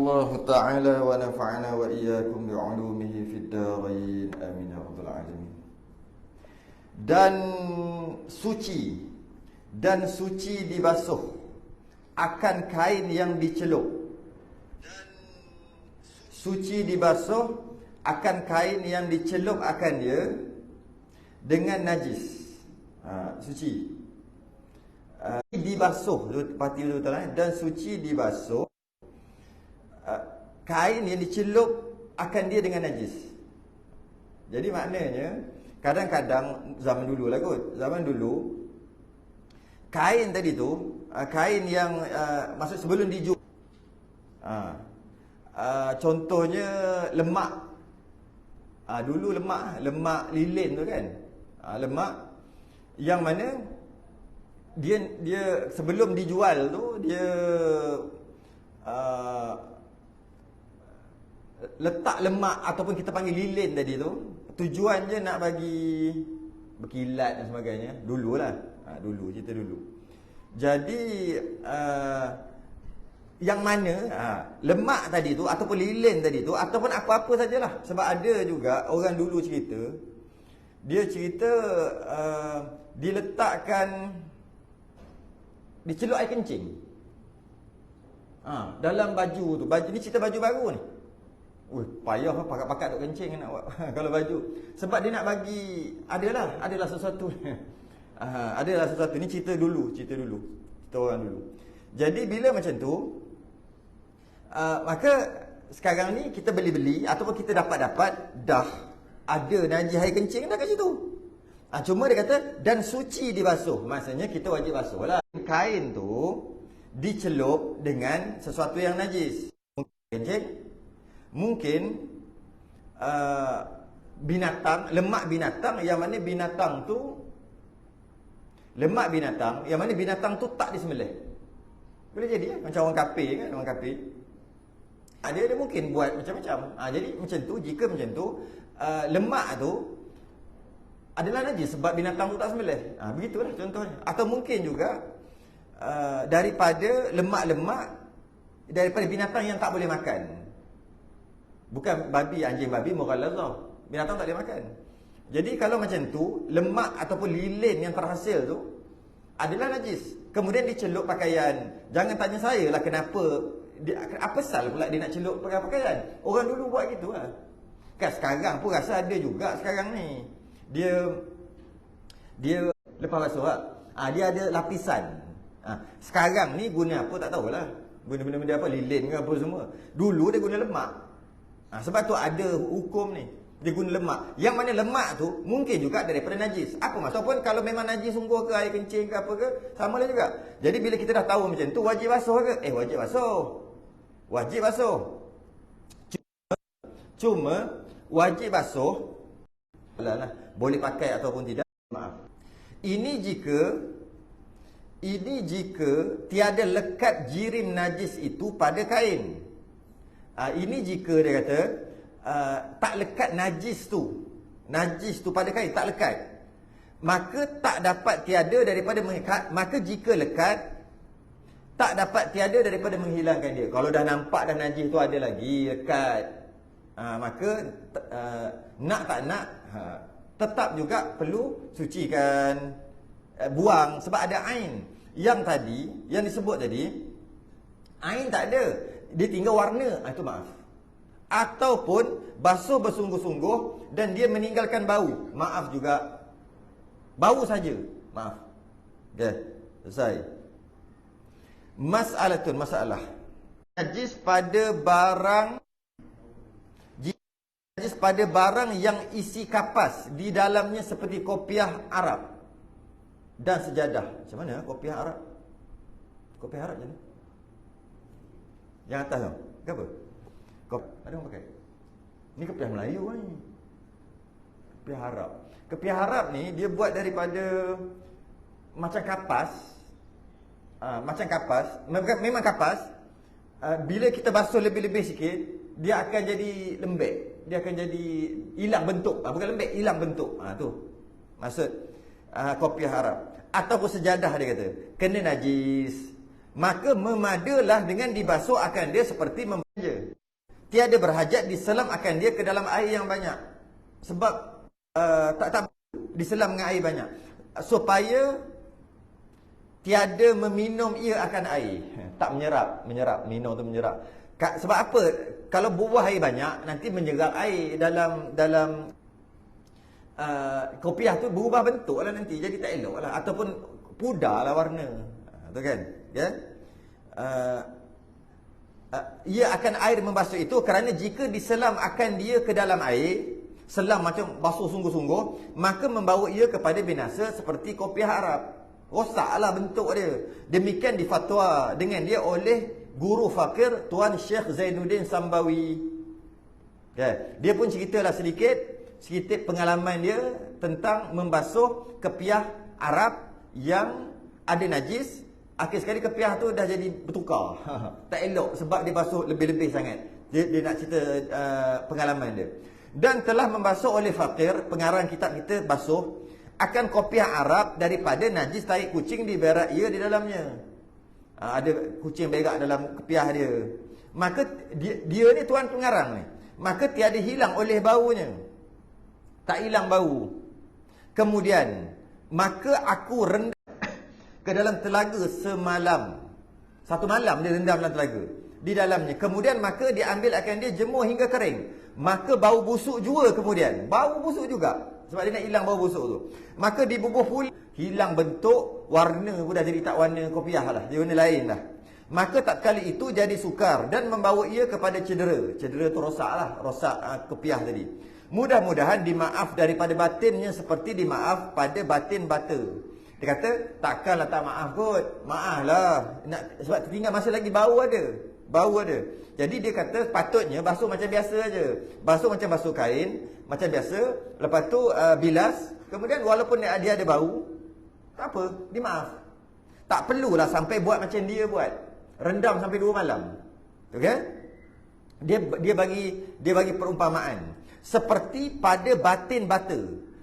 Allah Ta'ala wa nafa'ana wa iyyakum bi'ulumihi fid darain amin ya rabbal alamin. Dan suci dibasuh akan kain yang dicelup. Suci dibasuh akan kain yang dicelup akan dia dengan najis. Suci dibasuh, pati betul-betul, dan suci dibasuh kain yang dicelup akan dia dengan najis. Jadi maknanya kadang-kadang zaman dulu lah kot. Zaman dulu kain tadi tu, kain yang maksud sebelum dijual, contohnya lemak. Dulu lemak lilin tu kan. Lemak yang mana dia sebelum dijual tu dia letak lemak ataupun kita panggil lilin tadi tu, tujuan je nak bagi berkilat dan sebagainya. Dululah. Dulu, cerita dulu. Jadi yang mana lemak tadi tu ataupun lilin tadi tu ataupun apa-apa sajalah. Sebab ada juga orang dulu cerita, dia cerita diletakkan, dicelup air kencing dalam baju tu. Baju ni cerita baju baru ni. Payah pakat-pakat duk kencing nak buat kalau baju. Sebab dia nak bagi adalah sesuatu. Adalah sesuatu ni cerita orang dulu. Jadi bila macam tu, maka sekarang ni kita beli ataupun kita dapat dah ada najis air kencing dah kat situ. Cuma dia kata dan suci dibasuh. Maksudnya kita wajib basuh lah. Kain tu dicelup dengan sesuatu yang najis. Kencing, mungkin binatang, lemak binatang yang mana binatang tu tak disembelih. Boleh jadi macam orang kafir kan, orang kafir. Dia mungkin buat macam-macam. Jadi macam tu, jika macam tu lemak tu adalah najis sebab binatang tu tak sembelih. Begitulah contohnya. Atau mungkin juga daripada lemak-lemak daripada binatang yang tak boleh makan. Bukan babi, anjing babi mughalladhah. Binatang tak boleh makan. Jadi kalau macam tu, lemak ataupun lilin yang terhasil tu adalah najis. Kemudian dicelup pakaian. Jangan tanya saya lah kenapa apa sal pula dia nak celup pakai pakaian. Orang dulu buat gitu lah. Kan sekarang pun rasa ada juga sekarang ni. Dia lepas basuh lah. Dia ada lapisan. Sekarang ni guna apa tak tahulah. Guna benda-benda apa, lilin ke apa semua. Dulu dia guna lemak. Sebab tu ada hukum ni. Dia guna lemak. Yang mana lemak tu mungkin juga daripada najis. Apa maksud? Ataupun kalau memang najis sungguh ke, air kencing ke apa ke, sama lah juga. Jadi bila kita dah tahu macam tu, wajib basuh ke? Wajib basuh. Wajib basuh. Cuma wajib basuh lah, boleh pakai ataupun tidak, maaf. Ini jika tiada lekat jirim najis itu pada kain. Ini jika dia kata tak lekat najis tu pada kain, tak lekat, maka tak dapat tiada daripada maka jika lekat tak dapat tiada daripada menghilangkan dia. Kalau dah nampak dah najis tu ada lagi lekat, maka nak tak nak tetap juga perlu sucikan, buang. Sebab ada ain yang disebut tadi, ain tak ada, dia tinggal warna, itu maaf. Ataupun basuh bersungguh-sungguh dan dia meninggalkan bau, maaf juga. Bau saja, maaf. Okey, selesai. Masalah najis pada barang yang isi kapas di dalamnya seperti kopiah Arab dan sejadah. Macam mana kopiah Arab? Kopiah Arab macam mana? Yang atas tu, ke apa? Ada orang pakai. Ni kopiah Melayu ni. Kopiah Arab. Kopiah Arab ni dia buat daripada macam kapas. Macam kapas. Memang kapas. Bila kita basuh lebih-lebih sikit, dia akan jadi lembek. Dia akan jadi hilang bentuk. Bukan lembek, hilang bentuk. Tu maksud kopiah Arab. Ataupun sejadah dia kata, kena najis, maka memadalah dengan dibasuh akan dia seperti membasuh. tiada berhajat diselam akan dia ke dalam air yang banyak. Sebab tak diselam dengan air banyak. Supaya tiada meminum ia akan air. Tak menyerap. Minum tu menyerap. Sebab apa? Kalau buah air banyak, nanti menyerap air dalam kopiah tu berubah bentuk lah nanti. Jadi tak elok lah. Ataupun pudar lah warna. Tu kan? Ya? Ia akan air membasuh itu kerana jika diselam akan dia ke dalam air, selam macam basuh sungguh-sungguh, maka membawa ia kepada binasa seperti kopiah Arab. Rosaklah bentuk dia. Demikian difatwa dengan dia oleh guru fakir Tuan Syekh Zainuddin Sambawi. Okay. Dia pun ceritalah sedikit pengalaman dia tentang membasuh kepiah Arab yang ada najis. Akhir sekali kepiah tu dah jadi bertukar. Tak elok sebab dia basuh lebih-lebih sangat. Dia nak cerita pengalaman dia. Dan telah membasuh oleh fakir, pengarang kitab kita basuh, akan kopiah Arab daripada najis tahi kucing diberak ia di dalamnya. Ada kucing berak dalam kepiah dia. Maka dia ni tuan pengarang ni. Maka tiada hilang oleh baunya. Tak hilang bau. Kemudian, maka aku rendam ke dalam telaga semalam. Satu malam dia rendam dalam telaga. Di dalamnya. Kemudian maka diambil akan dia jemur hingga kering. Maka bau busuk juga kemudian. Bau busuk juga. Sebab dia nak hilang bau busuk tu. Maka dibubuh pula. Hilang bentuk, warna pun dah jadi tak warna kopiah lah. Dia warna lain dah. Maka tak kali itu jadi sukar dan membawa ia kepada cedera. Cedera tu rosak lah. Rosak kopiah tadi. Mudah-mudahan dimaaf daripada batinnya seperti dimaaf pada batin bata. Dia kata, takkanlah tak maaf kot. Maaf lah. Sebab tinggal masa lagi bau ada. Bau ada. Jadi dia kata patutnya basuh macam biasa aja. Basuh macam basuh kain. Macam biasa. Lepas tu bilas. Kemudian walaupun dia ada bau, tak apa, dimaaf. Tak perlulah sampai buat macam dia buat. Rendam sampai 2 malam. Okey? Dia bagi perumpamaan. Seperti pada batin bata.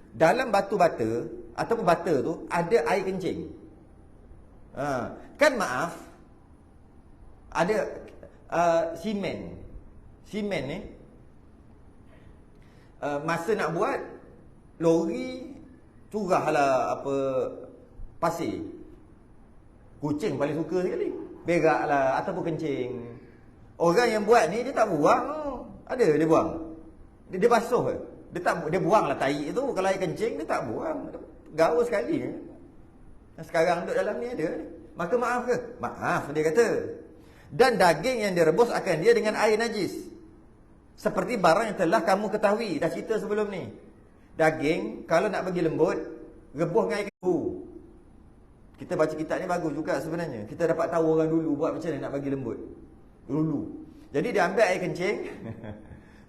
Dalam batu bata ataupun bata tu ada air kencing. Kan maaf, ada simen. Simen ni masa nak buat lori curahlah apa pasir. Kucing paling suka sekali. Beraklah ataupun kencing. Orang yang buat ni dia tak buang. Ada dia buang. Dia basuh. Dia buanglah tai tu. Kalau air kencing dia tak buang. Gaul sekali. Sekarang duduk dalam ni ada. Maka maaf ke? Maaf dia kata. Dan daging yang direbus akan dia dengan air najis. Seperti barang yang telah kamu ketahui. Dah cerita sebelum ni. Daging kalau nak bagi lembut, rebus dengan air kencing. Kita baca kitab ni bagus juga sebenarnya. Kita dapat tahu orang dulu buat macam mana nak bagi lembut. Dulu. Jadi dia ambil air kencing.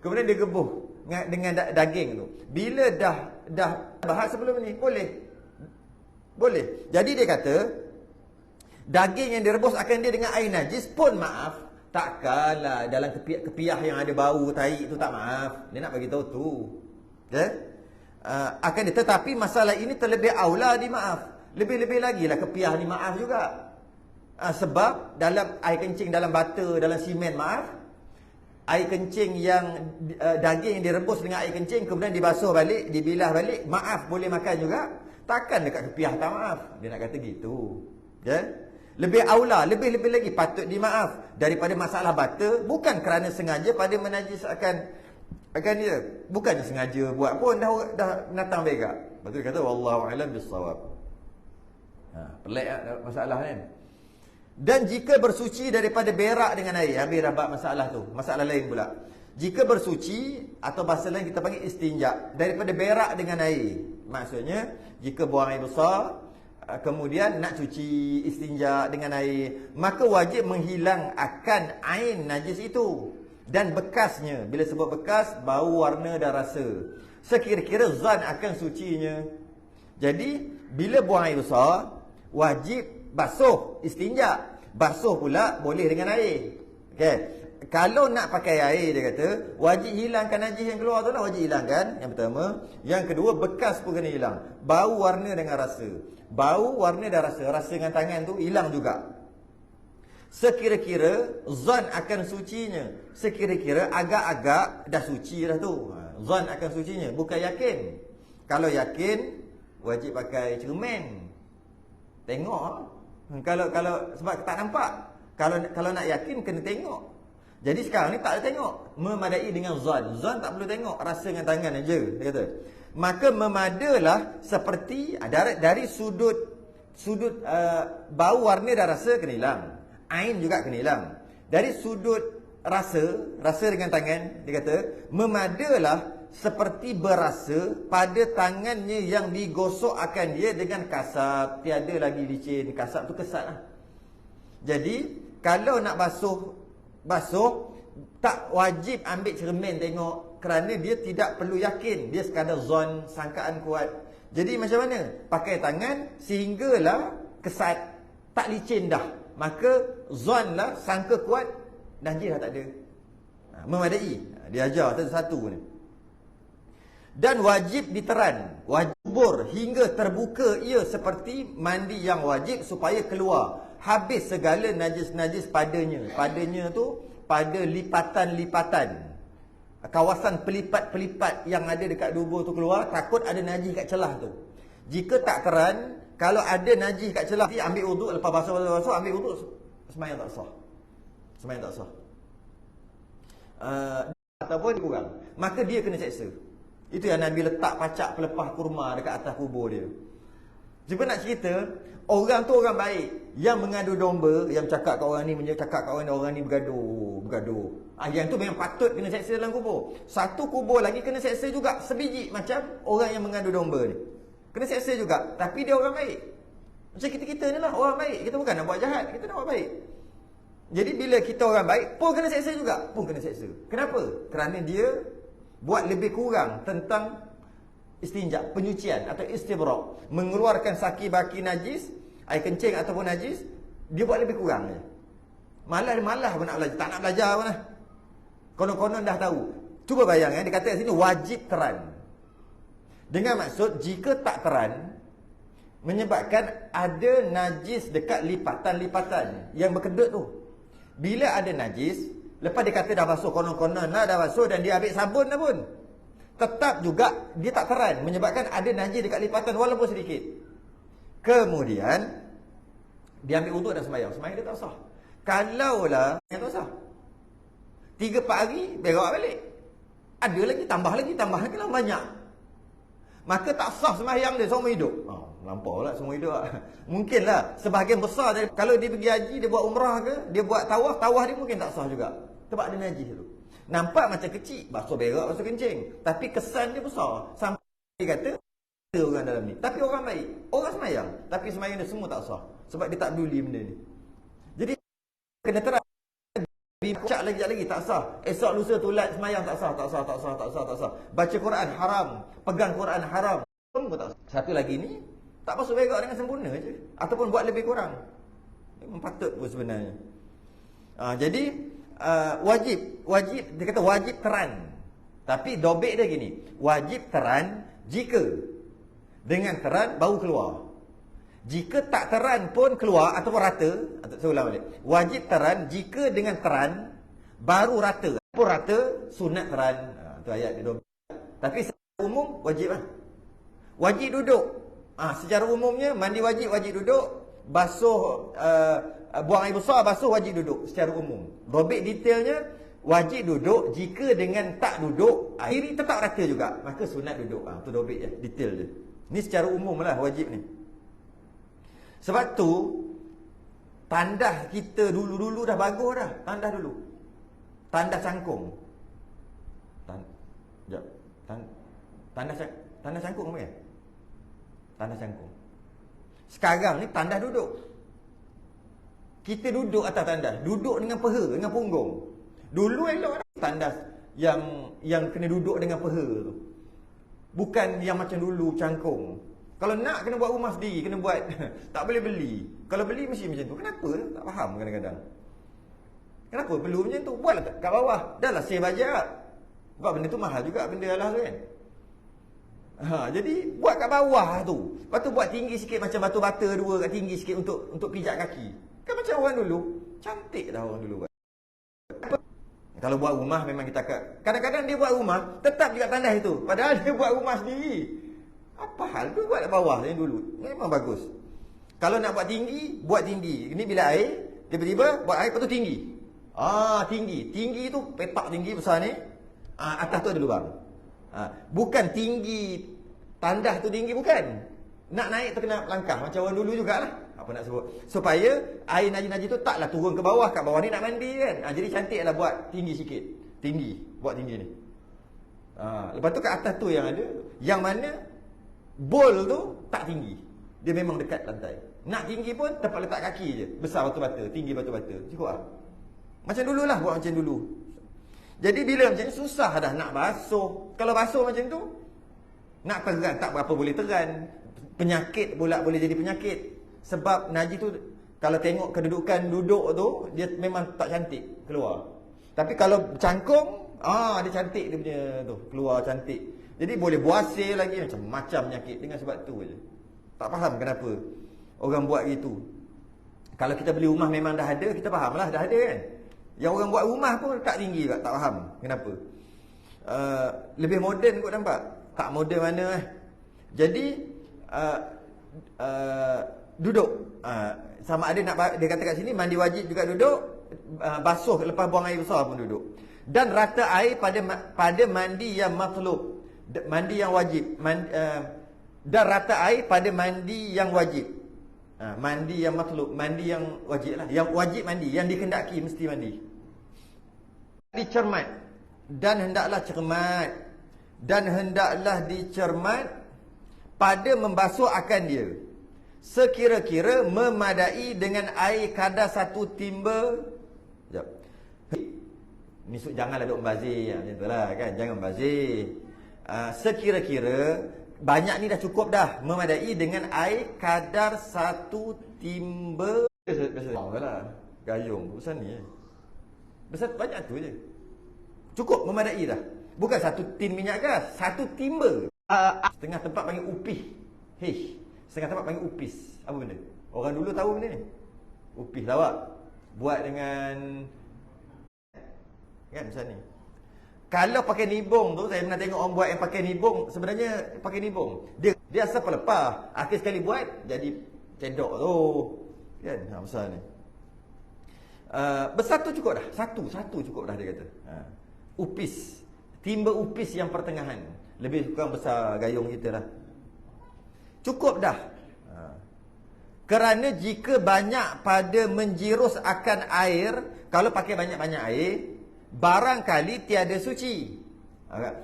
Kemudian dia rebus dengan daging tu. Bila dah bahas sebelum ni, boleh. Jadi dia kata, daging yang direbus akan dia dengan air najis pun maaf. Takkanlah dalam kepiah yang ada bau tai tu tak maaf. Dia nak bagi tahu tu. Okay? Akan dia, tetapi masalah ini terlebih aula dimaaf. Lebih-lebih lagi lah kepiah ni maaf juga. Sebab dalam air kencing dalam bata, dalam simen maaf. Air kencing yang daging yang direbus dengan air kencing kemudian dibasuh balik, dibilah balik, maaf boleh makan juga. Takkan dekat kepiah tak maaf. Dia nak kata gitu. Okay? Lebih aula, lebih-lebih lagi patut dimaaf daripada masalah bata, bukan kerana sengaja pada menajiskan akan dia. Bukannya sengaja buat pun dah natang berak. Lepas tu dia kata wallahu a'lam bissawab. Pelik masalah kan. Dan jika bersuci daripada berak dengan air, habis dah masalah tu. Masalah lain pula. Jika bersuci atau bahasa lain kita panggil istinja daripada berak dengan air. Maksudnya jika buang air besar kemudian nak cuci istinja dengan air, maka wajib menghilang akan ain najis itu dan bekasnya. Bila sebut bekas, bau, warna dan rasa. Sekira-kira zan akan sucinya. Jadi bila buang air besar, wajib basuh istinja. Basuh pula boleh dengan air. Okey. Kalau nak pakai air, dia kata wajib hilangkan najis yang keluar tu lah. Wajib hilangkan. Yang pertama. Yang kedua, bekas pun kena hilang. Bau, warna dengan rasa. Bau, warna dan rasa. Rasa dengan tangan tu hilang juga. Sekira-kira zon akan sucinya. Sekira-kira agak-agak dah suci dah tu. Zon akan sucinya, bukan yakin. Kalau yakin, wajib pakai cermin. Tengok. Kalau sebab tak nampak. Kalau nak yakin kena tengok. Jadi sekarang ni tak ada tengok. Memadai dengan zon. Zon tak perlu tengok, rasa dengan tangan aja, dia kata. Maka memadalah seperti dari sudut bau warna dah rasa kena hilang. Ain juga kena hilang. Dari sudut rasa dengan tangan, dia kata, memadalah seperti berasa pada tangannya yang digosok akan dia dengan kasap. Tiada lagi licin. Kasap tu kesat lah. Jadi kalau nak basuh tak wajib ambil cermin tengok, kerana dia tidak perlu yakin. Dia sekadar zon, sangkaan kuat. Jadi macam mana? Pakai tangan sehinggalah kesat, tak licin dah. Maka zon lah, sangka kuat, najis dah tak ada. Memadai. Dia ajar satu-satu ni. Dan wajib diteran, wajib kubur hingga terbuka ia seperti mandi yang wajib supaya keluar habis segala najis-najis padanya. Padanya tu pada lipatan-lipatan, kawasan pelipat-pelipat yang ada dekat dubur tu keluar, takut ada najis kat celah tu. Jika tak teran, kalau ada najis kat celah, ambil wuduk, lepas basuh, ambil wuduk, sembahyang tak sah. Sembahyang tak sah. Ataupun kurang, maka dia kena seksa. Itu yang Nabi letak pacak pelepah kurma dekat atas kubur dia. Jika nak cerita, orang tu orang baik, yang mengadu domba, yang cakap kat orang ni, cakap kat orang ni bergaduh. Yang tu memang patut kena seksa dalam kubur. Satu kubur lagi kena seksa juga, sebiji macam orang yang mengadu domba ni. Kena seksa juga, tapi dia orang baik. Macam kita-kita ni lah orang baik. Kita bukan nak buat jahat, kita nak buat baik. Jadi bila kita orang baik, pun kena seksa juga. Pun kena seksa. Kenapa? Kerana dia buat lebih kurang tentang istinja, penyucian atau istibrak, mengeluarkan saki-baki najis, air kencing ataupun najis, dia buat lebih kurang je. Malah pun nak belajar, tak nak belajar pun lah. Konon-konon dah tahu. Cuba bayangkan, dia kata kat sini wajib teran. Dengan maksud, jika tak teran, menyebabkan ada najis dekat lipatan-lipatan yang berkedut tu. Bila ada najis, lepas dia kata dah basuh, konon-konon lah dah basuh dan dia ambil sabun dah pun, tetap juga dia tak teran, menyebabkan ada najis dekat lipatan walaupun sedikit. Kemudian dia ambil wuduk dan sembahyang. Sembahyang dia tak sah. Kalaulah yang tak sah, 3-4 hari berak balik, ada lagi, tambah lagi lah banyak, maka tak sah sembahyang dia seumur hidup. Lampau lah seumur hidup lah. Mungkinlah sebahagian besar dari, kalau dia pergi haji, dia buat umrah ke, dia buat tawaf dia mungkin tak sah juga, sebab ada najis tu. Nampak macam kecil, basuh berak, basuh kencing, tapi kesan dia besar. Sampai dia kata ada orang dalam ni, tapi orang baik, orang sembahyang, tapi sembahyang dia semua tak sah, sebab dia tak peduli benda ni. Jadi kena terang, cak lagi tak sah. Esok lusa tulat sembahyang tak sah. Baca Quran haram, pegang Quran haram, semua tak sah. Satu lagi ni, tak basuh berak dengan sempurna je, ataupun buat lebih kurang. Memang patut pun sebenarnya. Jadi wajib dia kata wajib teran. Tapi dobek dia gini, wajib teran jika dengan teran baru keluar. Jika tak teran pun keluar ataupun rata, saya ulang balik. Wajib teran jika dengan teran baru rata. Apa rata? Sunat teran. Itu ayat dia dobek. Tapi secara umum wajib lah. Wajib duduk. Secara umumnya mandi wajib duduk, basuh buang air besar, basuh wajib duduk secara umum. Robek detailnya, wajib duduk jika dengan tak duduk kiri tetap rata juga, maka sunat duduk. Tu robek je, detail je. Ni secara umum lah wajib ni. Sebab tu tandas kita dulu-dulu dah bagus dah. Tandas dulu, tandas cangkung. Tandas cangkung apa kan? Tandas cangkung. Sekarang ni tandas duduk. Kita duduk atas tandas, duduk dengan peha, dengan punggung. Dulu elok tandas yang kena duduk dengan peha tu. Bukan yang macam dulu cangkung. Kalau nak kena buat rumah sendiri, kena buat tak boleh beli. Kalau beli mesti macam tu. Kenapa? Tak faham kadang-kadang. Kenapa perlu macam tu? Buatlah kat bawah. Dahlah save bajet. Sebab benda tu mahal juga benda Allah tu kan. Jadi buat kat bawah tu. Lepas tu buat tinggi sikit macam batu bata dua kat tinggi sikit untuk pijak kaki. Kan macam orang dulu. Cantik dah orang dulu buat. Kalau buat rumah memang kita kadang-kadang dia buat rumah tetap juga tandas itu. Padahal dia buat rumah sendiri. Apa hal tu buat kat bawah yang dulu. Memang bagus. Kalau nak buat tinggi, buat tinggi. Ini bila air, tiba-tiba buat air lepas tu tinggi. Tinggi. Tinggi tu petak tinggi besar ni. Atas tu ada lubang. Bukan tinggi tandas tu tinggi, bukan. Nak naik tu kena langkah macam orang dulu jugalah. Apa nak sebut? Supaya air najis-najis tu taklah turun ke bawah. Kat bawah ni nak mandi kan. Jadi cantiklah buat tinggi sikit. Tinggi. Buat tinggi ni. Lepas tu kat atas tu yang ada. Yang mana bowl tu tak tinggi. Dia memang dekat lantai. Nak tinggi pun tempat letak kaki je. Besar batu-bata. Tinggi batu-bata. Cukup lah. Macam dululah. Buat macam dulu. Jadi bila macam ni susah dah nak basuh. Kalau basuh macam tu, nak teran tak berapa boleh teran. Penyakit pula boleh jadi penyakit. Sebab najis tu kalau tengok kedudukan duduk tu, dia memang tak cantik keluar. Tapi kalau cangkung, dia cantik dia punya tu, keluar cantik. Jadi boleh buasir lagi, macam-macam penyakit dengan sebab tu je. Tak faham kenapa orang buat gitu. Kalau kita beli rumah memang dah ada, kita faham lah dah ada kan. Yang orang buat rumah pun tak tinggi tak faham kenapa. Lebih moden kot nampak. Tak moden mana Jadi duduk. Sama ada nak dia kata kat sini mandi wajib juga duduk, basuh lepas buang air besar pun duduk. Dan rata air pada mandi yang matlub, mandi yang wajib. Dan rata air pada mandi yang wajib. Mandi yang matlub, mandi yang wajib lah. Yang wajib mandi, yang dikendaki mesti mandi. Dicermat dan hendaklah cermat dan hendaklah dicermat pada membasuh akan dia, sekira-kira memadai dengan air kadar 1 timba. Sekejap. Ni janganlah duk membazir macam itulah kan, jangan membazir. Sekira-kira banyak ni dah cukup dah, memadai dengan air kadar 1 timba. Biasa gayung besar ni. Besar banyak tu je. Cukup memadai dah. Bukan 1 tin minyak gas, 1 timba. Setengah tempat panggil upih. Setengah tempat panggil upis. Apa benda? Orang dulu tahu benda ni. Upis lawak. Buat dengan kan macam ni. Kalau pakai nibung tu, saya pernah tengok orang buat yang pakai nibung, sebenarnya pakai nibung. Dia asal pelepah. Akhir sekali buat jadi cedok tu. Kan? Besar ni. Besar tu cukup dah. Satu cukup dah dia kata. Upis. Timba upis yang pertengahan. Lebih kurang besar gayung kita lah. Cukup dah. Kerana jika banyak pada menjirus akan air, kalau pakai banyak-banyak air, barangkali tiada suci.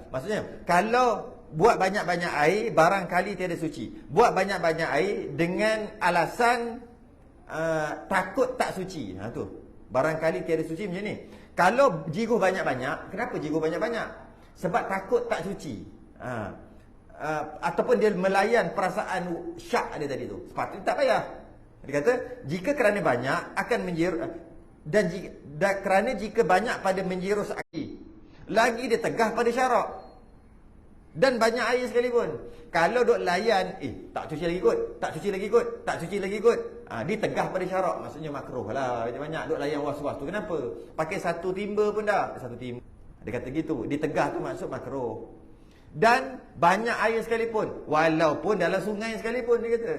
Maksudnya, kalau buat banyak-banyak air, barangkali tiada suci. Buat banyak-banyak air dengan alasan takut tak suci. Tu. Barangkali tiada suci macam ni. Kalau jiruh banyak-banyak, kenapa jiruh banyak-banyak? Sebab takut tak suci. Ataupun dia melayan perasaan syak dia tadi tu. Sepatutnya tak payah. Dia kata, jika kerana banyak akan menjirus, dan kerana jika banyak pada menjirus air, lagi dia tegah pada syarak. Dan banyak air sekalipun. Kalau duk layan, tak cuci lagi kot, tak cuci lagi kot, tak cuci lagi kot. Dia tegah pada syarak, maksudnya makruh lah. Banyak duk layan was-was tu. Kenapa? Pakai 1 timba pun dah. 1 timba. Dia kata gitu. Dia tegah tu maksud makruh. Dan banyak air sekalipun, walaupun dalam sungai sekalipun, dia kata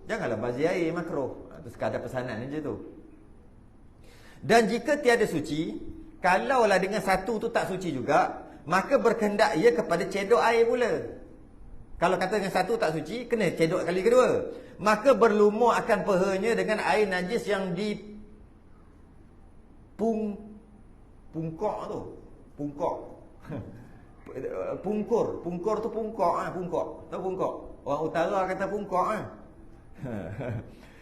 janganlah bazir air, makruh. Itu sekadar pesanan je tu. Dan jika tiada suci, kalaulah dengan satu tu tak suci juga, maka berkehendak ia kepada cedok air pula. Kalau kata dengan satu tak suci, kena cedok kali kedua. Maka berlumur akan pehanya dengan air najis yang pungkok tu. Pungkur tu pungkok. Tahu pungkok? Orang utara kata pungkok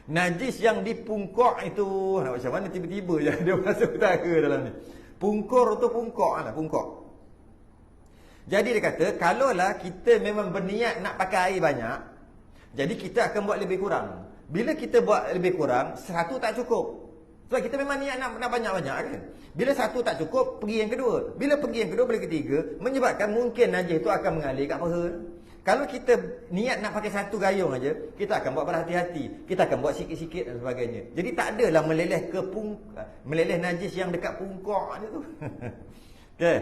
Najis yang dipungkok itu, macam mana tiba-tiba je dia masuk utara dalam ni. Pungkur tu pungkok. Jadi dia kata, kalaulah kita memang berniat nak pakai air banyak, jadi kita akan buat lebih kurang. Bila kita buat lebih kurang, 1 tak cukup. Sebab kita memang niat nak banyak-banyak kan. Bila 1 tak cukup, pergi yang kedua. Bila pergi yang kedua, boleh ketiga, menyebabkan mungkin najis itu akan mengalir kat paha. Kalau kita niat nak pakai satu gayung aja, kita akan buat berhati-hati. Kita akan buat sikit-sikit dan sebagainya. Jadi tak adalah meleleh najis yang dekat pungkor dia tu. Okey.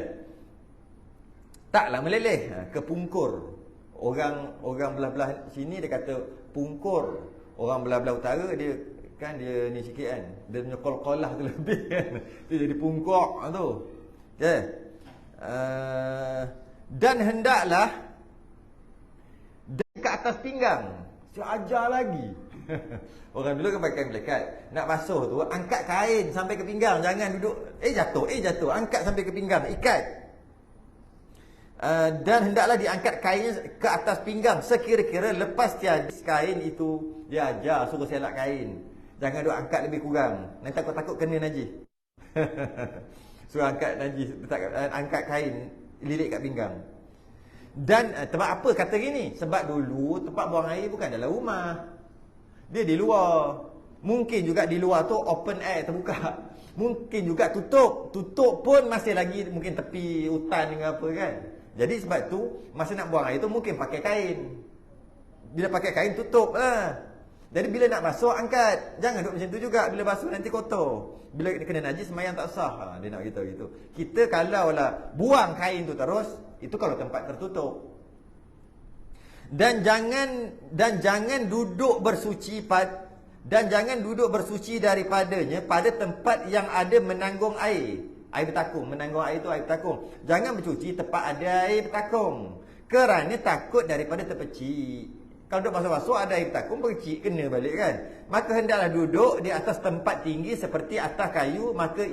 Taklah meleleh ke pungkur. Orang belah-belah sini dia kata pungkur. Orang belah-belah utara dia kan dia ni sikit kan. Dia punya qol-qolah tu lebih kan. Dia jadi pungkor tu. Okey. Dan hendaklah ke atas pinggang. Saya ajar lagi. Orang dulu kan pakai melekat. Nak basuh tu, angkat kain sampai ke pinggang. Jangan duduk, jatuh. Angkat sampai ke pinggang, ikat. Dan hendaklah diangkat kainnya ke atas pinggang. Sekira-kira lepas tiada kain itu, dia ajar suruh selak kain. Jangan duduk angkat lebih kurang. Nanti takut kena najis. Suruh angkat najis, angkat kain, lilit kat pinggang. Dan sebab apa kata gini? Sebab dulu tempat buang air bukan dalam rumah. Dia di luar. Mungkin juga di luar tu open air terbuka. Mungkin juga tutup. Tutup pun masih lagi mungkin tepi hutan dengan apa kan. Jadi sebab tu masa nak buang air tu mungkin pakai kain. Bila pakai kain tutup lah. Jadi bila nak basuh angkat. Jangan duduk macam tu juga. Bila basuh nanti kotor. Bila kena najis semayang tak sah. Dia nak beritahu gitu. Kita kalau lah buang kain tu terus, itu kalau tempat tertutup. Dan jangan duduk bersuci daripadanya pada tempat yang ada menanggung air. Air bertakung, menanggung air itu air bertakung. Jangan bercuci tempat ada air bertakung. Kerana takut daripada terpecik. Kalau duduk basuh-basuh ada air bertakung, percik kena balik kan. Maka hendaklah duduk di atas tempat tinggi seperti atas kayu, maka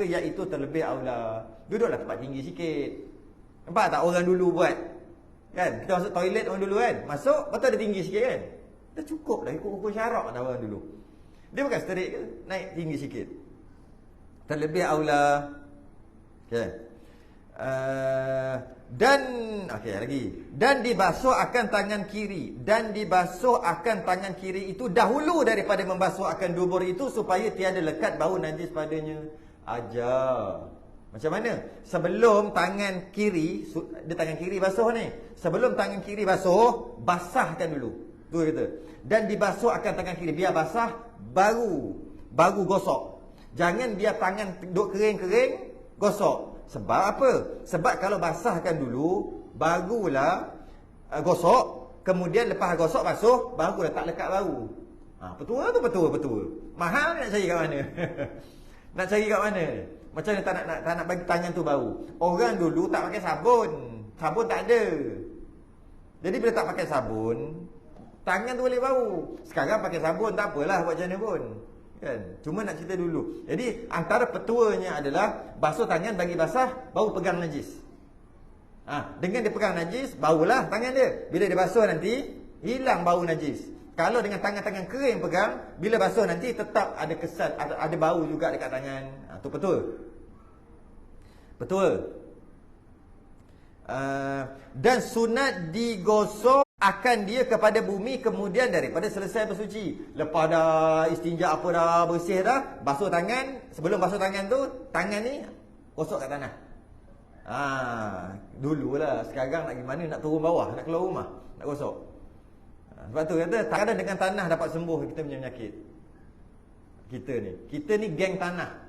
iaitu terlebih aula. Duduklah tempat tinggi sikit. Nampak tak orang dulu buat? Kan? Kita masuk toilet orang dulu kan? Masuk, betul ada tinggi sikit kan? Dah cukup dah ikut hukum syarak dah orang dulu. Dia bukan straight ke? Naik tinggi sikit. Terlebih aula. Okay. Dan dibasuh akan tangan kiri itu dahulu daripada membasuh akan dubur itu supaya tiada lekat bau najis padanya. Ajar macam mana? Sebelum tangan kiri, dia tangan kiri basuh ni. Sebelum tangan kiri basuh, basahkan dulu. Tu kata. Dan dibasuh akan tangan kiri, biar basah baru gosok. Jangan biar tangan duduk kering-kering gosok. Sebab apa? Sebab kalau basahkan dulu, barulah gosok. Kemudian lepas gosok, basuh, barulah tak lekat bau. Petua tu betul. Mahal nak cari kat mana? Nak cari kat mana? Macam mana tak nak bagi tangan tu bau? Orang dulu tak pakai sabun. Sabun tak ada. Jadi bila tak pakai sabun, tangan tu boleh bau. Sekarang pakai sabun, tak apalah buat macam mana pun. Kan? Cuma nak cerita dulu. Jadi antara petuanya adalah basuh tangan bagi basah, baru pegang najis. Dengan dia pegang najis, baulah tangan dia. Bila dia basuh nanti, hilang bau najis. Kalau dengan tangan-tangan kering pegang, bila basuh nanti tetap ada kesan, ada bau juga dekat tangan. Itu betul. Dan sunat digosok akan dia kepada bumi kemudian daripada selesai bersuci. Lepas dah istinja apa dah bersih dah, basuh tangan. Sebelum basuh tangan tu, tangan ni gosok kat tanah. Dululah. Sekarang nak gimana, nak turun bawah, nak keluar rumah, nak gosok. Sebab tu kata, tak ada dengan tanah dapat sembuh kita punya penyakit. Kita ni geng tanah.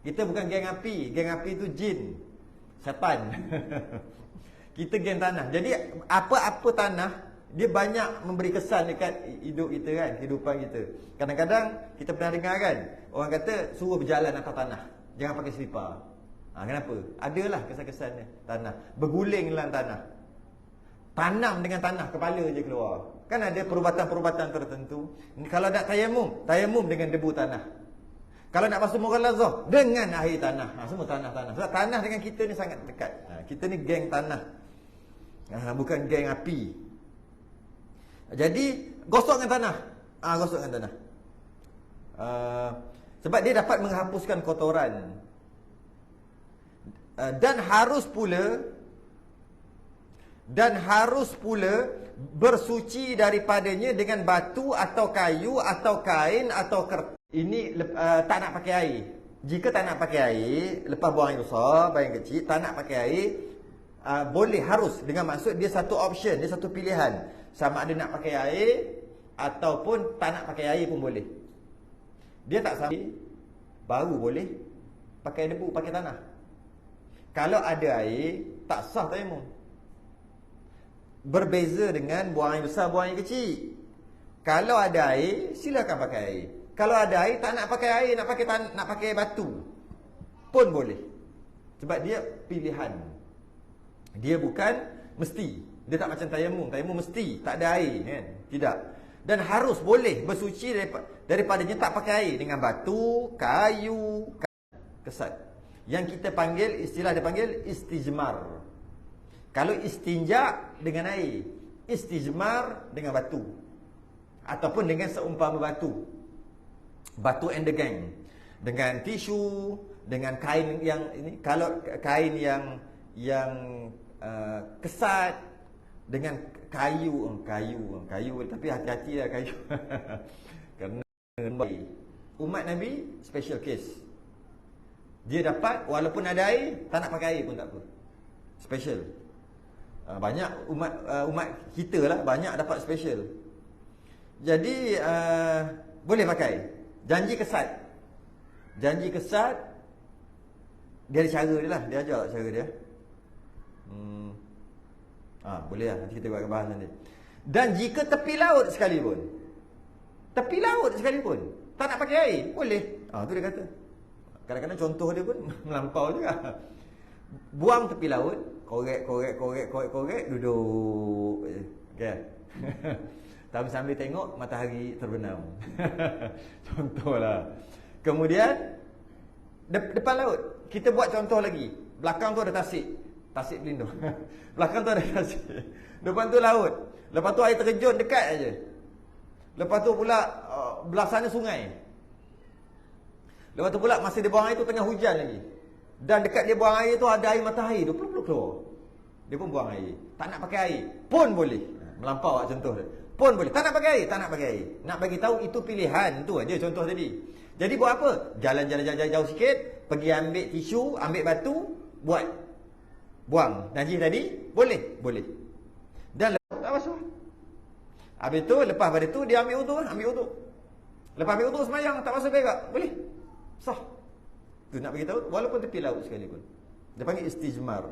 Kita bukan geng api. Geng api tu jin, syaitan. Kita geng tanah. Jadi apa-apa tanah, dia banyak memberi kesan dekat hidup kita kan, kehidupan kita. Kadang-kadang kita pernah dengar kan, orang kata suruh berjalan atas tanah, jangan pakai selipar. Kenapa? Adalah kesan-kesannya. Tanah berguling dalam tanah. Tanam dengan tanah, kepala je keluar. Kan ada perubatan-perubatan tertentu. Kalau nak tayamum dengan debu tanah. Kalau nak basuh mughalazah, dengan air tanah. Semua tanah-tanah. Sebab tanah dengan kita ni sangat dekat. Kita ni geng tanah. Bukan geng api. Jadi gosok dengan tanah. Gosok dengan tanah. Sebab dia dapat menghapuskan kotoran. Dan harus pula bersuci daripadanya dengan batu atau kayu atau kain atau kertas. Ini tak nak pakai air. Jika tak nak pakai air, lepas buang air besar, buang air kecil, tak nak pakai air, boleh, harus dengan maksud dia satu option, dia satu pilihan. Sama ada nak pakai air ataupun tak nak pakai air pun boleh. Dia tak sama, baru boleh pakai debu, pakai tanah. Kalau ada air, tak sah tayamum. Berbeza dengan buang air besar, buang air kecil. Kalau ada air, silakan pakai air. Kalau ada air, tak nak pakai air, nak pakai batu pun boleh. Sebab dia pilihan. Dia bukan mesti. Dia tak macam tayamum. Tayamum mesti tak ada air, kan? Tidak. Dan harus boleh bersuci daripadanya tak pakai air dengan batu, kayu, kesat. Yang kita panggil, istilah dia panggil istijmar. Kalau istinja dengan air, istijmar dengan batu ataupun dengan seumpama batu. Batu and the gang. Dengan tisu, dengan kain yang ini, kalau kain yang kesat, dengan kayu tapi hati-hati lah kayu. Kerana umat Nabi special case. Dia dapat walaupun ada air, tak nak pakai air pun tak apa. Special. Banyak umat kita lah banyak dapat special. Jadi boleh pakai. Janji kesat. Dia ada cara dia lah. Dia ajar cara dia. Boleh lah. Nanti kita buat bahasan dia. Dan jika tepi laut sekalipun, tak nak pakai air, boleh. Tu dia kata. Kadang-kadang contoh dia pun melampau juga. Buang tepi laut, korek, duduk. Okay. Tapi sambil tengok matahari terbenam. Contohlah. Kemudian depan laut, kita buat contoh lagi. Belakang tu ada tasik pelindung. Belakang tu ada tasik. Depan tu laut. Lepas tu air terjun dekat aja. Lepas tu pula belah sana sungai. Lepas tu pula masa dia buang air tu tengah hujan lagi. Dan dekat dia buang air tu ada air matahari tu peluk keluar. Dia pun buang air. Tak nak pakai air pun boleh. Melampau contoh dia. Pun boleh. Tak nak pakai air, tak nak pakai air. Nak bagi tahu itu pilihan tu aja contoh tadi. Jadi buat apa? Jalan-jalan jauh sikit, pergi ambil tisu, ambil batu, buang najis tadi, boleh. Dan tak basuh. Habis tu lepas pada tu dia ambil wudu. Lepas ambil wudu semayang, tak basuh berak, boleh. Sah. Tu nak bagi tahu walaupun tepi laut sekalipun. Dia panggil istijmar.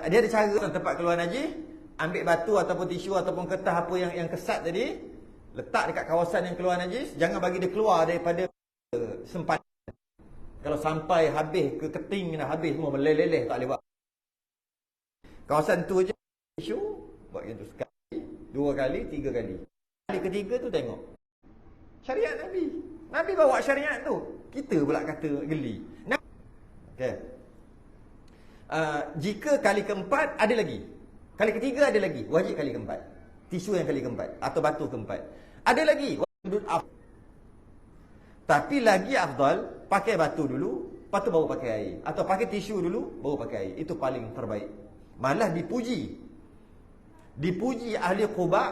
Dia ada cara tempat keluar najis, ambil batu ataupun tisu ataupun kertas apa yang kesat tadi, letak dekat kawasan yang keluar najis, jangan bagi dia keluar daripada sempadan. Kalau sampai habis ke keting dah habis semua meleleh tak boleh buat. Kawasan tu je tisu buat gitu sekali, 2 kali, 3 kali. Kali ketiga tu tengok syariat Nabi. Nabi bawa syariat tu. Kita pula kata geli. Okey. Jika kali keempat ada lagi. Kali ketiga ada lagi. Wajib kali keempat. Tisu yang kali keempat atau batu keempat. Ada lagi. Tapi lagi afdal pakai batu dulu, lepas tu baru pakai air. Atau pakai tisu dulu, baru pakai air. Itu paling terbaik. Malah dipuji ahli Quba.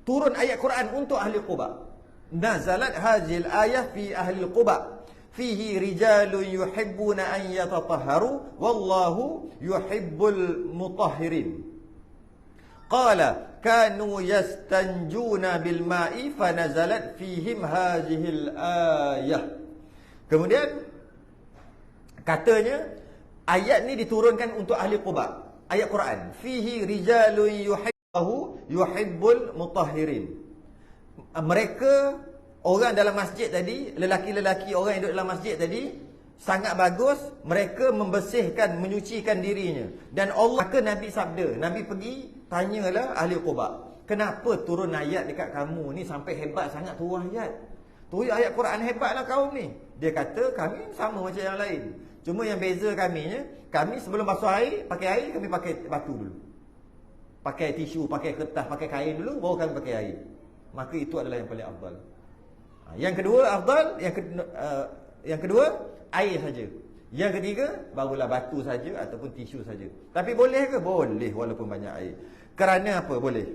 Turun ayat Quran untuk ahli Quba. Nazalat hazil ayah fi ahli Quba. Fihi rijalun yuhibbuna an yatatahharu wallahu yuhibbul mutahhirin. Qala kanu yastanjuna bil ma'i fanazalat fihim hazihil ayah. Kemudian katanya ayat ni diturunkan untuk ahli Quba. Ayat Quran, fihi rijalun yuhibbul mutahhirin. Mereka orang dalam masjid tadi, lelaki-lelaki orang yang duduk dalam masjid tadi sangat bagus, mereka membersihkan, menyucikan dirinya. Dan Allah, maka Nabi sabda, Nabi pergi tanyalah ahli Quba, kenapa turun ayat dekat kamu ni sampai hebat sangat turun ayat? Turun ayat Quran hebatlah kaum ni. Dia kata kami sama macam yang lain. Cuma yang beza kaminya, kami sebelum basuh air, pakai air kami pakai batu dulu. Pakai tisu, pakai kertas, pakai kain dulu, baru kami pakai air. Maka itu adalah yang paling afdal. Yang kedua afdal, yang kedua air saja. Yang ketiga barulah batu saja ataupun tisu saja. Tapi boleh ke? Boleh walaupun banyak air. Kerana apa? Boleh.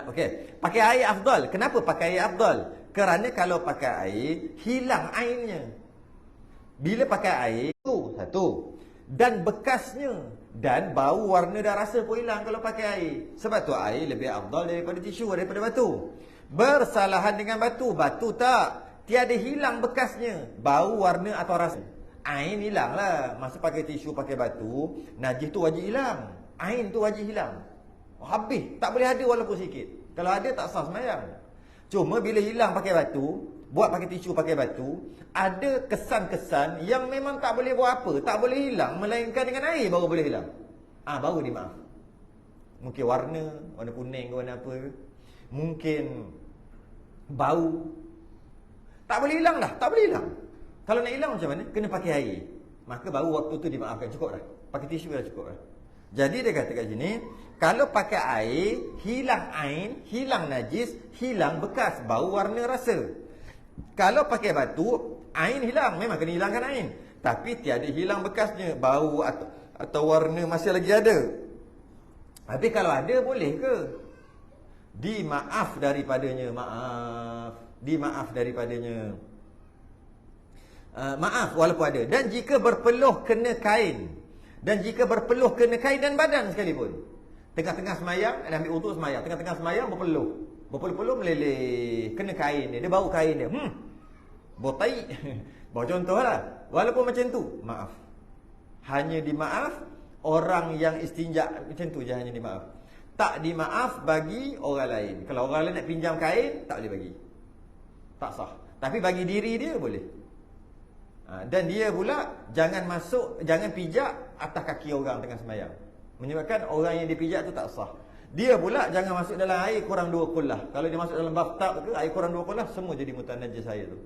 Okey, pakai air afdal. Kenapa pakai air afdal? Kerana kalau pakai air hilang airnya. Bila pakai air tu satu. dan bekasnya, dan bau, warna dan rasa pun hilang kalau pakai air. Sebab tu air lebih afdal daripada tisu, daripada batu. Bersalahan dengan batu, batu tiada hilang bekasnya, bau, warna atau rasa. Ain hilang lah. Masa pakai tisu, pakai batu, najis tu wajib hilang, ain tu wajib hilang. Habis, tak boleh ada walaupun sikit. Kalau ada tak sah sembahyang. Cuma bila hilang pakai batu, buat pakai tisu, pakai batu, ada kesan-kesan yang memang tak boleh buat apa, tak boleh hilang, melainkan dengan air baru boleh hilang. Baru dimaaf. Mungkin warna kuning ke warna apa, mungkin bau, tak boleh hilang dah, tak boleh hilang. Kalau nak hilang macam mana? Kena pakai air. Maka baru waktu tu dimaafkan, cukup dah. Pakai tisu dah cukup dah. Jadi dia kata kat sini, kalau pakai air, hilang ain, hilang najis, hilang bekas, bau, warna, rasa. Kalau pakai batu, ain hilang, memang kena hilangkan ain. Tapi tiada hilang bekasnya, bau atau warna masih lagi ada. Tapi kalau ada, boleh ke? Dimaaf daripadanya, dimaaf daripadanya. Maaf walaupun ada. Dan jika berpeluh kena kain, dan badan sekalipun. Tengah-tengah semayang, dia ambil uduk semayang, tengah-tengah semayang berpeluh meleleh, kena kain dia bau kain dia, bau tai. Bau contoh lah. Walaupun macam tu, maaf. Hanya dimaaf orang yang istinja macam tu je, hanya dimaaf. Tak dimaaf bagi orang lain. Kalau orang lain nak pinjam kain, tak boleh bagi, tak sah. Tapi bagi diri dia boleh. Dan dia pula jangan pijak atas kaki orang tengah sembahyang, menyebabkan orang yang dipijak tu tak sah. Dia pula jangan masuk dalam air kurang 2 kullah. Kalau dia masuk dalam bathtub ke air kurang 2 kullah, semua jadi mutanajis air tu.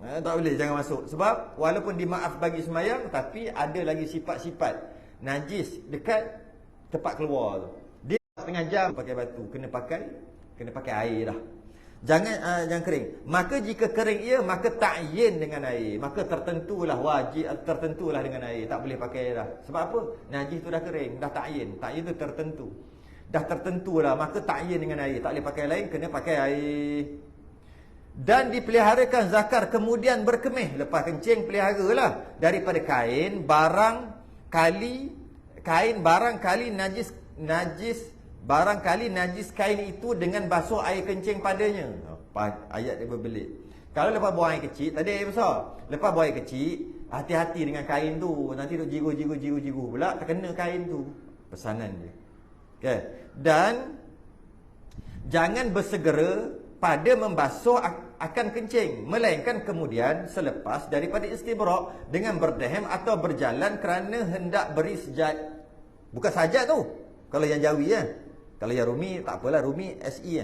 Tak boleh, jangan masuk. Sebab walaupun dimaaf bagi sembahyang, tapi ada lagi sifat-sifat najis dekat tempat keluar tu. Dia setengah jam pakai batu, kena pakai air dah. Jangan kering. Maka jika kering ia, maka ta'yin dengan air. Maka tertentulah, wajib tertentulah dengan air. Tak boleh pakai dah. Sebab apa? Najis tu dah kering, dah ta'yin. Ta'yin tu tertentu. Dah tertentulah, maka ta'yin dengan air. Tak boleh pakai lain, kena pakai air. Dan dipeliharakan zakar kemudian berkemih. Lepas kencing peliharalah daripada kain barangkali najis kain itu dengan basuh air kencing padanya. Ayat dia berbelit. Kalau lepas buang air kecil, tadi air besar, lepas buang air kecil, hati-hati dengan kain tu. Nanti duk jigu pula, terkena kain tu. Pesanan dia. Okay. Dan jangan bersegera pada membasuh akan kencing, melainkan kemudian selepas daripada istibrak dengan berdehem atau berjalan kerana hendak beri sejat. Bukan sajat tu, kalau yang Jawi ya. Kalau yang Rumi, tak apalah, Rumi SE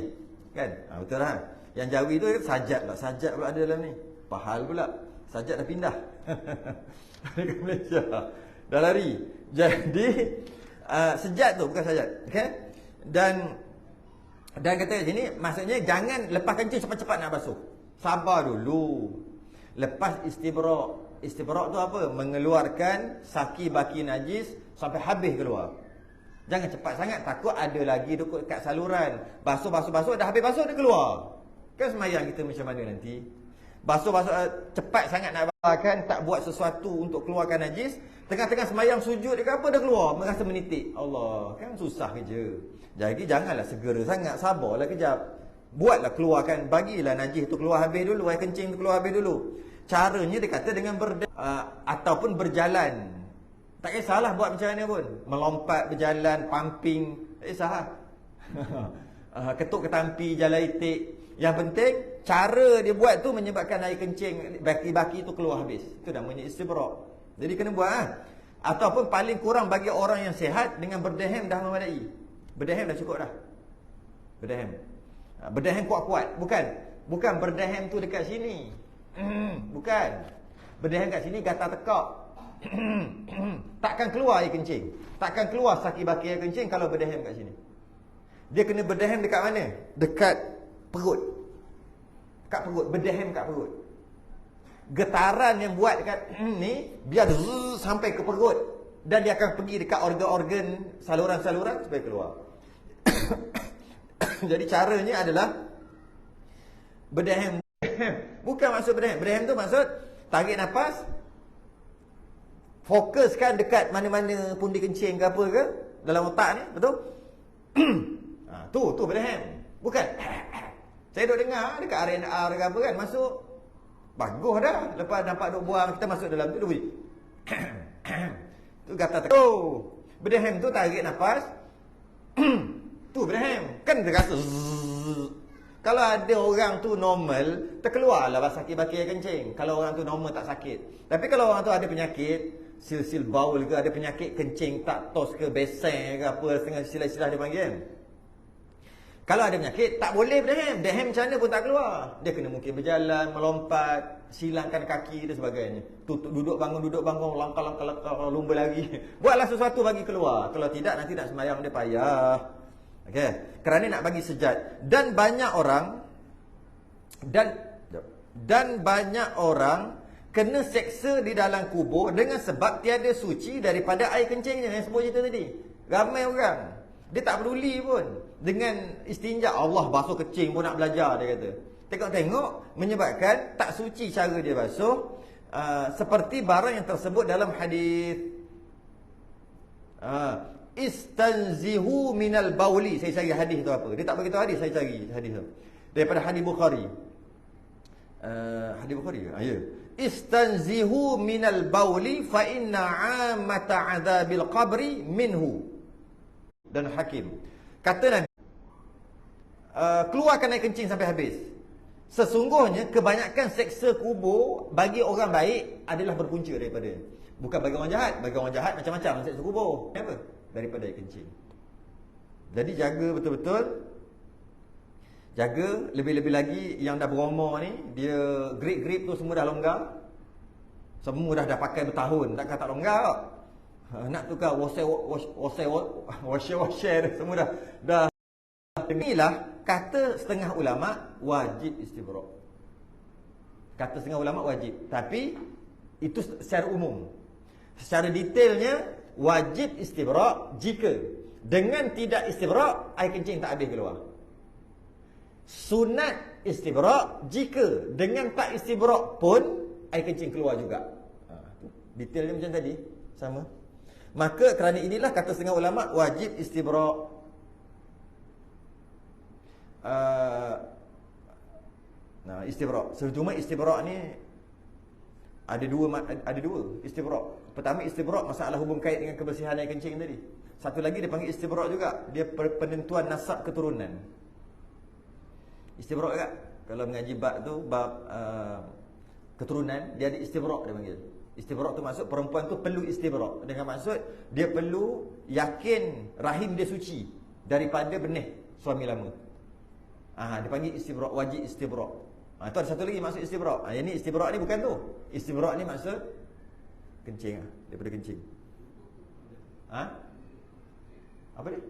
kan? Betul lah. Yang Jawi tu sajat lah. Sajat pula ada dalam ni. Pahal pula. Sajat dah pindah. Ke Malaysia. Dah lari. Jadi, sejat tu bukan sajat. Okay? Dan kata kat sini, maksudnya jangan lepas kencing cepat-cepat nak basuh. Sabar dulu. Lepas istibrak. Istibrak tu apa? Mengeluarkan saki baki najis sampai habis keluar. Jangan cepat sangat, takut ada lagi dekat saluran. Basuh, dah habis basuh dia keluar. Kan semayang kita macam mana nanti? Basuh cepat sangat nak kan, tak buat sesuatu untuk keluarkan najis. Tengah-tengah semayang sujud dekat apa dah keluar, merasa menitik. Allah, kan susah kerja. Jadi janganlah segera sangat, sabarlah kejap. Buatlah keluarkan, bagilah najis tu keluar habis dulu, air kencing tu keluar habis dulu. Caranya dia kata dengan ataupun berjalan. Tak kisahlah buat macam mana pun. Melompat, berjalan, pumping, tak kisahlah. Ketuk ketampi, jalan itik. Yang penting, cara dia buat tu menyebabkan air kencing, baki-baki tu keluar habis. Itu namanya istibrak. Jadi kena buat. Ataupun paling kurang bagi orang yang sihat, dengan berdehem dah memadai. Berdehem dah cukup dah. Berdehem. Berdehem kuat-kuat. Bukan berdehem tu dekat sini. Bukan. Berdehem kat sini, gatal tekak. Takkan keluar air kencing. Takkan keluar saki baki air kencing kalau berdehem kat sini. Dia kena berdehem dekat mana? Dekat perut. Dekat perut, berdehem kat perut. Getaran yang buat dekat ni biar sampai ke perut, dan dia akan pergi dekat organ-organ, saluran-saluran supaya keluar. Jadi caranya adalah berdehem. Bukan maksud berdehem. Berdehem tu maksud tarik nafas, Fokuskan dekat mana-mana pundi kencing ke apa ke dalam otak ni, betul? Tu Abraham. Bukan. Saya duk dengar dekat RNR ke apa kan, masuk. Bagus dah. Lepas nampak duk buang, kita masuk dalam tu, dia bunyi. Tu kata Abraham tu tarik nafas. Tu Abraham. Kan dia rasa. Kalau ada orang tu normal, terkeluarlah baki kencing. Kalau orang tu normal tak sakit. Tapi kalau orang tu ada penyakit, silsil baul ke, ada penyakit kencing tak tos ke, besen ke apa, setengah silah-silah dia panggil kan. Kalau ada penyakit, tak boleh Abraham macam mana pun tak keluar. Dia kena mungkin berjalan, melompat, silangkan kaki dan sebagainya. Duduk bangun, langkah lumba lagi. Buatlah sesuatu bagi keluar. Kalau tidak, nanti nak sembahyang dia payah. Okey, kerana nak bagi sejat. Dan banyak orang kena seksa di dalam kubur dengan sebab tiada suci daripada air kencingnya yang sebut cerita tadi. Ramai orang dia tak peduli pun dengan istinja. Allah basuh kencing pun nak belajar, dia kata. Tengok menyebabkan tak suci cara dia basuh, seperti barang yang tersebut dalam hadis. Istanzihu minal bauli. Saya cari hadis tu apa. Dia tak beritahu hadis, saya cari hadis tu. Daripada hadis Bukhari. Hadis Bukhari ke? Ya. Istanzihu minal bauli fa inna 'amata 'adzabil qabri minhu. Dan Hakim kata Nabi, keluarkan air kencing sampai habis. Sesungguhnya kebanyakan seksa kubur bagi orang baik adalah berpunca daripada, bukan bagi orang jahat. Bagi orang jahat macam-macam seksa kubur. Kenapa? Daripada air kencing. Jadi jaga betul-betul. Jaga lebih-lebih lagi yang dah berumur ni, dia grip tu semua dah longgar. Semua dah pakai bertahun, takkan tak longgar tak? Nak tukar washer semua dah. Inilah kata setengah ulama wajib istibrak. Kata setengah ulama wajib, tapi itu secara umum. Secara detailnya wajib istibrak jika dengan tidak istibrak air kencing tak habis keluar. Sunat istibrak jika dengan tak istibrak pun air kencing keluar juga. Detailnya macam tadi, sama. Maka kerana inilah kata setengah ulama wajib istibrak. Istibrak. Cuma istibrak ni ada dua istibrak. Pertama istibrak masalah hubung kait dengan kebersihan air kencing tadi. Satu lagi dia panggil istibrak juga, dia penentuan nasab keturunan. Istibrak juga. Kalau mengaji bab tu bab keturunan, dia ada istibrak dia panggil. Istibrak tu maksud perempuan tu perlu istibrak. Dengan maksud dia perlu yakin rahim dia suci daripada benih suami lama. Dia panggil istibrak, wajib istibrak. Tu ada satu lagi maksud istibrak. Yang ni istibrak ni bukan tu. Istibrak ni maksud kencing daripada kencing. Apa dia?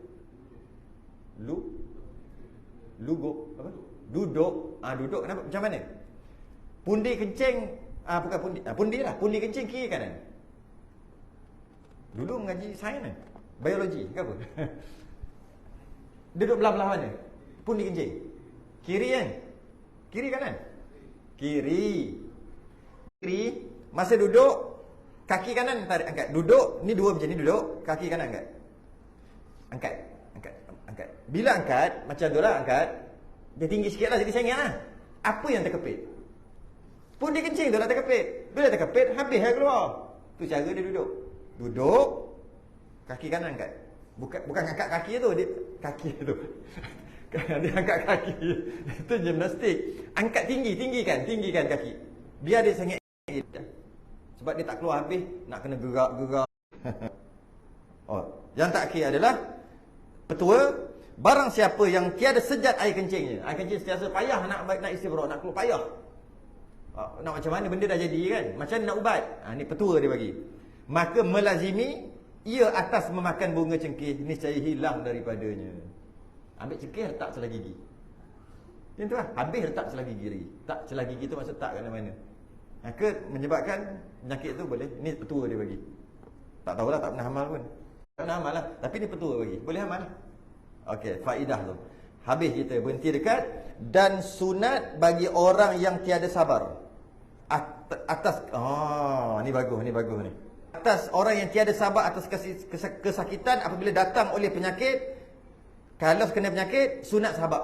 Luguk apa? Duduk. Duduk kenapa? Macam mana? Pundi kencing, bukan pundi. Pundi lah. Pundi kencing kiri kanan. Dulu mengaji sains kan? Biologi ke apa? Duduk belah-belah mana? Pundi kencing. Kiri kan? Kiri kanan? Kiri. Masa duduk, kaki kanan tarik, angkat. Duduk, ni dua macam ni duduk, kaki kanan angkat. Angkat. Bila angkat, macam tu lah angkat. Dia tinggi sikit lah, jadi saya ingat lah. Apa yang terkepit? Pundi kencing tu lah terkepit. Bila terkepit, habis lah keluar. Tu cara dia duduk. Duduk, kaki kanan angkat. Bukan angkat kaki tu, dia kaki tu. Dia angkat kaki. Itu gimnastik. Angkat tinggikan kaki. Biar dia sangat. Sebab dia tak keluar habis, nak kena gerak. Yang tak kira adalah petua. Barang siapa yang tiada sejat air kencingnya. Air kencing sentiasa payah nak istibrak, nak keluar payah. Nak macam mana benda dah jadi kan? Macam mana nak ubat? Ni petua dia bagi. Maka melazimi ia atas memakan bunga cengkeh, niscaya hilang daripadanya. Ambil cengkeh letak celah gigi. Macam tu lah. Habis letak celah gigi lagi. Tak celah gigi tu maksud tak kat mana. Maka menyebabkan penyakit tu boleh. Ni petua dia bagi. Tak tahulah, tak pernah amal pun. Tak pernah amal lah. Tapi ni petua bagi. Boleh amal. Okey, faedah tu. Habis kita berhenti dekat. Dan sunat bagi orang yang tiada sabar. Atas. Ni bagus ni. atas orang yang tiada sabar atas kesakitan apabila datang oleh penyakit. Kalau kena penyakit, sunat sabar.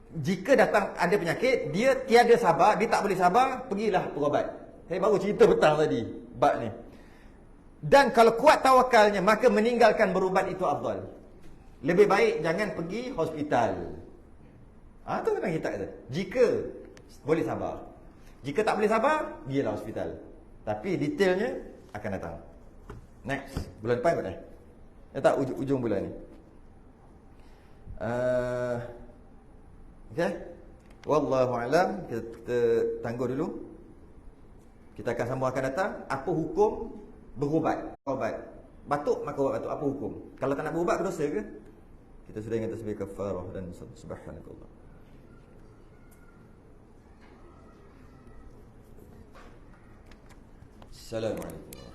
Jika datang ada penyakit, dia tiada sabar, dia tak boleh sabar, pergilah berubat. Saya baru cerita petang tadi bab ni. Dan kalau kuat tawakalnya, maka meninggalkan berubat itu afdal. Lebih baik jangan pergi hospital. Tu memang kita kata. Jika boleh sabar. Jika tak boleh sabar, pergilah hospital. Tapi detailnya akan datang. Next. Bulan depan kot tak ujung bulan ni. Okay. Wallahu alam. Kita tangguh dulu. Kita akan sambung akan datang. Apa hukum berubat? Batuk maka ubat batuk. Apa hukum? Kalau tak nak berubat, berdosa ke? Kita sudah ingat tasbih kafarah dan subhanakallah. Assalamualaikum.